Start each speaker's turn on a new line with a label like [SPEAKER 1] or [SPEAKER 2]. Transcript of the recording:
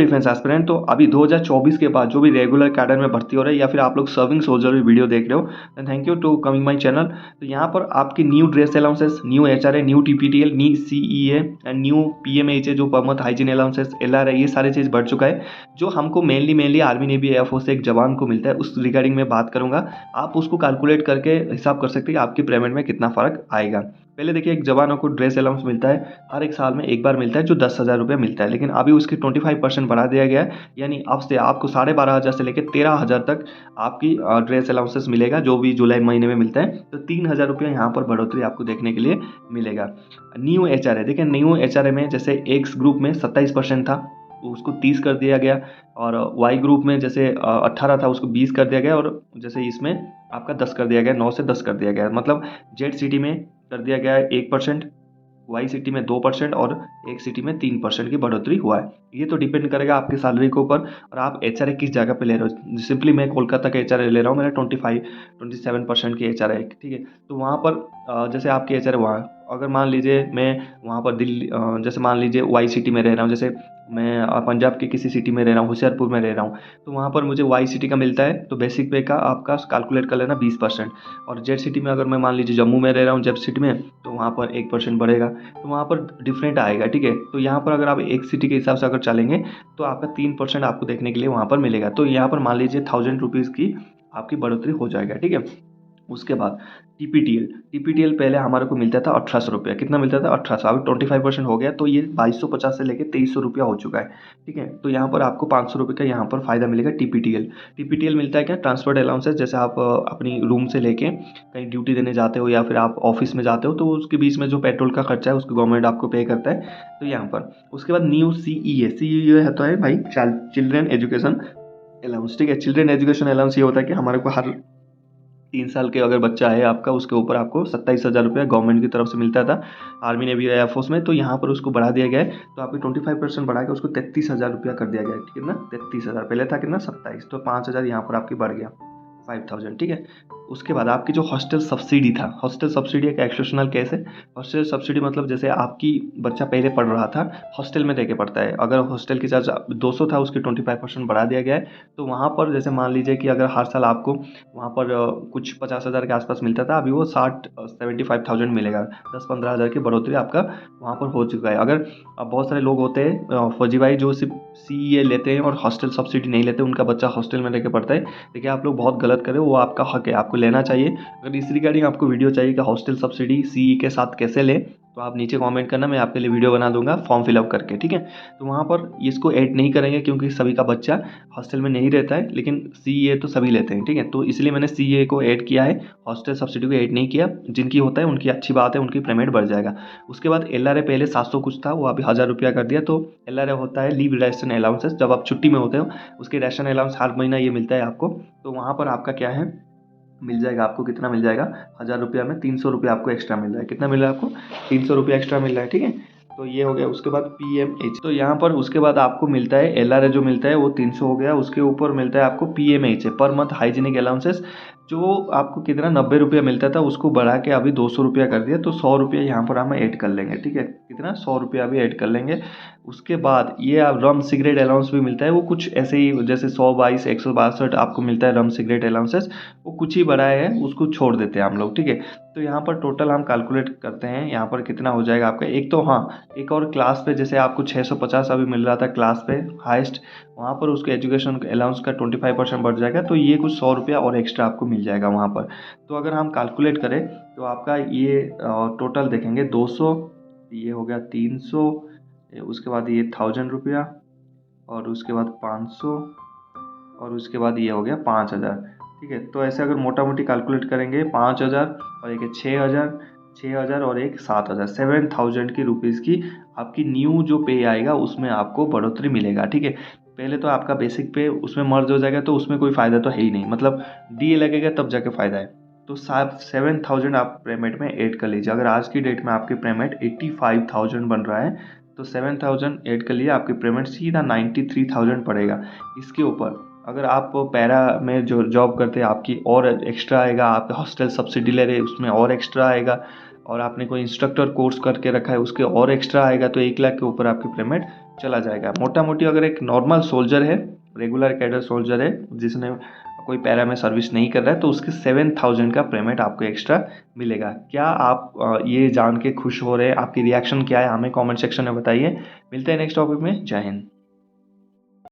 [SPEAKER 1] Defence aspirant, तो अभी 2024 के बाद जो भी रेगुलर कैडर में भर्ती हो रहा है या फिर आप लोग सर्विंग सोल्जर भी वीडियो देख रहे हो, then thank you to coming my channel. तो यहाँ पर आपकी new dress allowances, new HRA, new TPTL, new CEA and new PMHA जो per month hygiene allowances, LRA, ये सारी चीज़ बढ़ चुका है जो हमको मेनली आर्मी नेवी एयरफोर्स से एक जवान को मिलता है। उस रिगार्डिंग में बात करूँगा, आप उसको कैलकुलेट करके हिसाब कर सकते हैं कि आपकी पेमेंट में कितना फ़र्क आएगा। पहले देखिए, एक जवानों को ड्रेस अलाउंस मिलता है, हर एक साल में एक बार मिलता है जो 10,000 रुपये मिलता है, लेकिन अभी उसकी 25% बढ़ा दिया गया है, यानी अब से आपको 12,500 से लेकर 13,000 तक आपकी ड्रेस अलाउंसेस मिलेगा जो भी जुलाई महीने में मिलता है। तो 3,000 रुपये यहाँ पर बढ़ोतरी आपको देखने के लिए मिलेगा। न्यू एचआरए, देखिए न्यू एचआरए में जैसे एक्स ग्रुप में 27% था, उसको 30 कर दिया गया, और वाई ग्रुप में जैसे 18 था उसको 20 कर दिया गया, और जैसे इसमें आपका 10 कर दिया गया, 9 से 10 कर दिया गया। मतलब जेड सिटी में कर दिया गया है 1%, वाई सिटी में 2% और एक सिटी में 3% की बढ़ोतरी हुआ है। ये तो डिपेंड करेगा आपकी सैलरी के ऊपर और आप एचआरए किस जगह पे ले रहे हो। सिंपली मैं कोलकाता का एचआरए ले रहा हूँ, मेरा 27% की एचआरए है, ठीक है। तो वहाँ पर जैसे आपकी एचआरए वहाँ, अगर मान लीजिए मैं वहाँ पर दिल्ली, जैसे मान लीजिए वाई सिटी में रह रहा हूँ, जैसे मैं पंजाब की किसी सिटी में रह रहा हूँ, होशियारपुर में रह रहा हूँ, तो वहाँ पर मुझे वाई सिटी का मिलता है, तो बेसिक पे का आपका कैलकुलेट कर लेना 20%। और जेड सिटी में अगर मैं मान लीजिए जम्मू में रह रहा हूँ जेड सिटी में, तो वहाँ पर 1% बढ़ेगा, तो वहाँ पर डिफरेंट आएगा, ठीक है। तो यहाँ पर अगर आप एक सिटी के हिसाब से अगर चलेंगे तो आपका 3% आपको देखने के लिए वहाँ पर मिलेगा। तो यहाँ पर मान लीजिए 1,000 रुपीज़ की आपकी बढ़ोतरी हो जाएगा, ठीक है। उसके बाद टीपीटीएल पहले हमारे को मिलता था 1,800 रुपया, कितना मिलता था 1,800, अभी 25% हो गया, तो ये 2,250 से लेकर 2,300 रुपया हो चुका है, ठीक है। तो यहाँ पर आपको 500 रुपये का यहाँ पर फ़ायदा मिलेगा। टीपीटीएल मिलता है क्या, ट्रांसपोर्ट अलाउंसेस, जैसे आप अपनी रूम से लेके कहीं ड्यूटी देने जाते हो या फिर आप ऑफिस में जाते हो, तो उसके बीच में जो पेट्रोल का खर्चा है उसको गवर्नमेंट आपको पे करता है, तो यहाँ पर। उसके बाद न्यू सीईए है, तो है भाई चिल्ड्रेन एजुकेशन अलाउंस, ठीक है। चिल्ड्रेन एजुकेशन अलाउंस ये होता है कि हमारे को हर 3 साल के अगर बच्चा है आपका, उसके ऊपर आपको 27,000 रुपया गवर्नमेंट की तरफ से मिलता था आर्मी नेवी एयरफोर्स में, तो यहाँ पर उसको बढ़ा दिया गया है, तो आपकी 25% बढ़ा के उसको 33,000 रुपया कर दिया गया है, ठीक है ना। 33,000 पहले था कितना 27, तो 5,000 यहाँ पर आपकी बढ़ गया 5,000, ठीक है। उसके बाद आपकी जो हॉस्टल सब्सिडी था, हॉस्टल सब्सिडी एक एक्सेप्शनल केस है। हॉस्टल सब्सिडी मतलब जैसे आपकी बच्चा पहले पढ़ रहा था, हॉस्टल में रह के पढ़ता है, अगर हॉस्टल की चार्ज 200 था उसकी 25% बढ़ा दिया गया है, तो वहाँ पर जैसे मान लीजिए कि अगर हर साल आपको वहाँ पर कुछ 50,000 के आसपास मिलता था, अभी वो 75,000 मिलेगा, 10-15,000 की बढ़ोतरी आपका वहाँ पर हो चुका है। अगर अब बहुत सारे लोग होते हैं फौजी भाई जो सिर्फ सीईए लेते हैं और हॉस्टल सब्सिडी नहीं लेते, उनका बच्चा हॉस्टल में रह के पढ़ता है, देखिए आप लोग बहुत गलत करें, वो आपका हक है, आपको लेना चाहिए। अगर इस रिगार्डिंग आपको वीडियो चाहिए कि हॉस्टल सब्सिडी सीई के साथ कैसे लें, तो आप नीचे कमेंट करना, मैं आपके लिए वीडियो बना दूंगा फॉर्म फिलअप करके, ठीक है। तो वहाँ पर इसको ऐड नहीं करेंगे क्योंकि सभी का बच्चा हॉस्टल में नहीं रहता है, लेकिन सीए तो सभी लेते हैं, ठीक है। तो इसलिए मैंने सीए को ऐड किया है, हॉस्टल सब्सिडी को ऐड नहीं किया। जिनकी होता है उनकी अच्छी बात है, उनकी पेमेंट बढ़ जाएगा। उसके बाद एलआरए पहले 700 कुछ था, वो अभी 1,000 रुपया कर दिया। तो एलआरए होता है लीव रेशन अलाउंसेस, जब आप छुट्टी में होते हो उसके रेशन अलाउंस हर महीना ये मिलता है आपको, तो वहाँ पर आपका क्या है मिल जाएगा, आपको कितना मिल जाएगा 1,000 रुपया में 300 रुपया आपको एक्स्ट्रा मिल रहा है। कितना मिल रहा है आपको 300 रुपया एक्स्ट्रा मिल रहा है, ठीक है। तो ये हो गया। उसके बाद पीएमएच, तो यहाँ पर उसके बाद आपको मिलता है एलआरए जो मिलता है वो 300 हो गया, उसके ऊपर मिलता है आपको पीएमएच पर मंथ हाइजीनिक अलाउंसेस, जो आपको कितना 90 रुपया मिलता था, उसको बढ़ा के अभी 200 रुपया कर दिया, तो 100 रुपया यहाँ पर हम ऐड कर लेंगे, ठीक है। कितना 100 रुपया अभी ऐड कर लेंगे। उसके बाद ये आप रम सिगरेट अलाउंस भी मिलता है, वो कुछ ऐसे ही जैसे 122 162 आपको मिलता है रम सिगरेट अलाउंसेस, वो कुछ ही बढ़ाए हैं, उसको छोड़ देते हैं हम लोग, ठीक है। तो यहाँ पर टोटल हम कैलकुलेट करते हैं, यहाँ पर कितना हो जाएगा आपका। एक तो हाँ, एक और क्लास पे जैसे आपको 650 अभी मिल रहा था क्लास पे हाईएस्ट, वहाँ पर उसके एजुकेशन अलाउंस का 25% बढ़ जाएगा, तो ये कुछ 100 रुपया और एक्स्ट्रा आपको मिल जाएगा वहाँ पर। तो अगर हम कैलकुलेट करें तो आपका ये टोटल देखेंगे 200, ये हो गया 300, उसके बाद ये 1,000 रुपया, और उसके बाद 500, और उसके बाद ये हो गया 5,000, ठीक है। तो ऐसे अगर मोटा मोटी कैलकुलेट करेंगे 5,000 और एक 6,000 और एक 7,000, 7,000 की रुपीज़ की आपकी न्यू जो पे आएगा उसमें आपको बढ़ोतरी मिलेगा, ठीक है। पहले तो आपका बेसिक पे उसमें मर्ज हो जाएगा, तो उसमें कोई फ़ायदा तो है ही नहीं, मतलब डीए लगेगा तब जाके फ़ायदा है। तो 7,000 आप पेमेंट में ऐड कर लीजिए। अगर आज की डेट में आपकी पेमेंट 85,000 बन रहा है, तो 7,000 ऐड कर लिए, आपकी पेमेंट सीधा 93,000 पड़ेगा। इसके ऊपर अगर आप पैरा में जो जॉब करते हैं आपकी और एक्स्ट्रा आएगा, आप हॉस्टल सब्सिडी ले रहे हैं उसमें और एक्स्ट्रा आएगा, और आपने कोई इंस्ट्रक्टर कोर्स करके रखा है उसके और एक्स्ट्रा आएगा, तो 1 लाख के ऊपर आपकी पेमेंट चला जाएगा। मोटा मोटी अगर एक नॉर्मल सोल्जर है, रेगुलर कैडर सोल्जर है, जिसने कोई पैरा में सर्विस नहीं कर रहा है, तो उसके 7000 का पेमेंट आपको एक्स्ट्रा मिलेगा। क्या आप ये जान के खुश हो रहे हैं? आपकी रिएक्शन क्या है हमें कमेंट सेक्शन में बताइए। मिलते हैं नेक्स्ट टॉपिक में। जय हिंद।